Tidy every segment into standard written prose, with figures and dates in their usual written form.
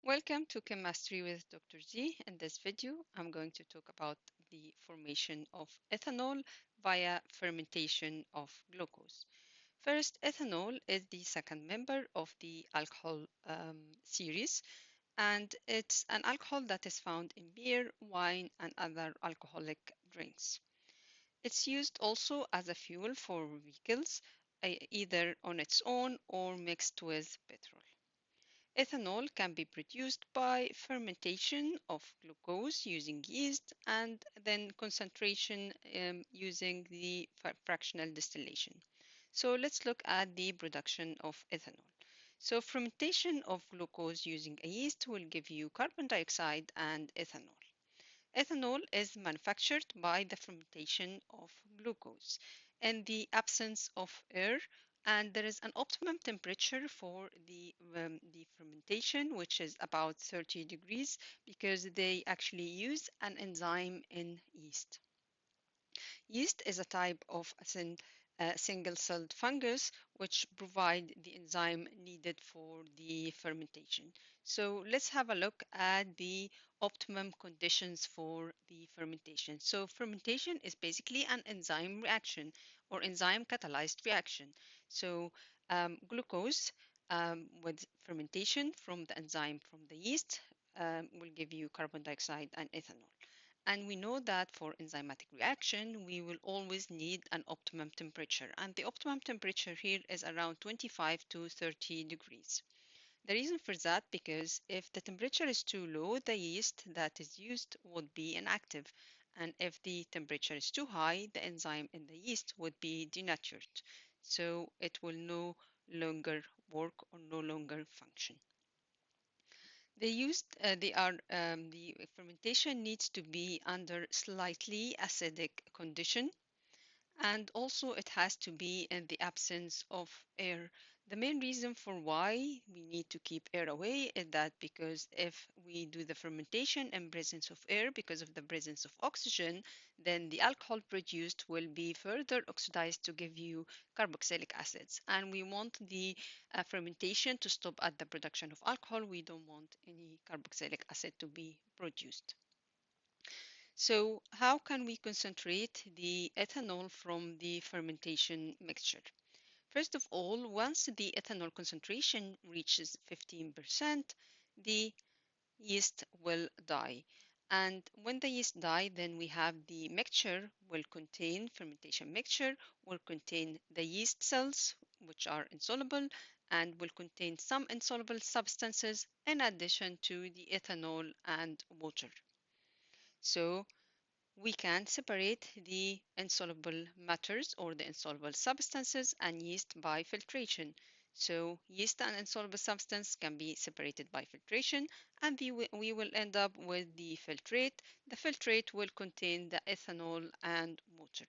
Welcome to Chemistry with Dr. Z. In this video, I'm going to talk about the formation of ethanol via fermentation of glucose. First, ethanol is the second member of the alcohol series, and it's an alcohol that is found in beer, wine, and other alcoholic drinks. It's used also as a fuel for vehicles, either on its own or mixed with petrol. Ethanol can be produced by fermentation of glucose using yeast and then concentration using the fractional distillation. So let's look at the production of ethanol. So fermentation of glucose using a yeast will give you carbon dioxide and ethanol. Ethanol is manufactured by the fermentation of glucose in the absence of air, and there is an optimum temperature for the fermentation, which is about 30 degrees, because they actually use an enzyme in yeast. Yeast is a type of single-celled fungus which provide the enzyme needed for the fermentation. So let's have a look at the optimum conditions for the fermentation. So fermentation is basically an enzyme reaction or enzyme catalyzed reaction. So glucose with fermentation from the enzyme from the yeast will give you carbon dioxide and ethanol. And we know that for enzymatic reaction, we will always need an optimum temperature. And the optimum temperature here is around 25 to 30 degrees. The reason for that because if the temperature is too low, the yeast that is used would be inactive. And if the temperature is too high, the enzyme in the yeast would be denatured. So it will no longer work or no longer function. The fermentation needs to be under slightly acidic condition, and also it has to be in the absence of air. The main reason for why we need to keep air away is that because if we do the fermentation in presence of air, because of the presence of oxygen, then the alcohol produced will be further oxidized to give you carboxylic acids. And we want the fermentation to stop at the production of alcohol. We don't want any carboxylic acid to be produced. So how can we concentrate the ethanol from the fermentation mixture? First of all, once the ethanol concentration reaches 15%, the yeast will die. And when the yeast die, then we have the mixture will contain, fermentation mixture will contain the yeast cells, which are insoluble, and will contain some insoluble substances in addition to the ethanol and water. So we can separate the insoluble matters or the insoluble substances and yeast by filtration. So yeast and insoluble substance can be separated by filtration, and we will end up with the filtrate. The filtrate will contain the ethanol and water.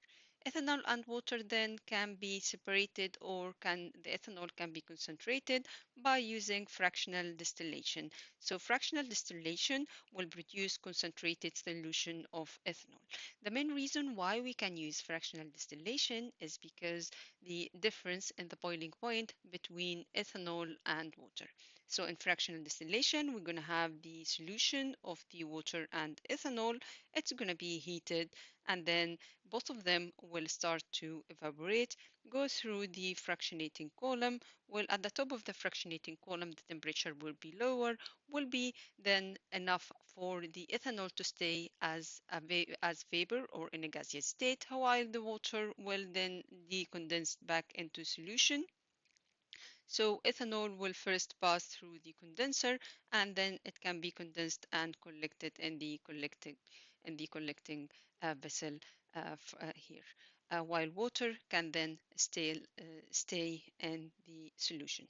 Ethanol and water then can be separated, or the ethanol can be concentrated by using fractional distillation. So fractional distillation will produce concentrated solution of ethanol. The main reason why we can use fractional distillation is because the difference in the boiling point between ethanol and water. So in fractional distillation, we're going to have the solution of the water and ethanol. It's going to be heated, and then both of them will start to evaporate, go through the fractionating column. Well, at the top of the fractionating column, the temperature will be lower, will be then enough for the ethanol to stay as vapor or in a gaseous state, while the water will then decondense back into solution. So ethanol will first pass through the condenser, and then it can be condensed and collected in the collecting vessel here, while water can then stay in the solution.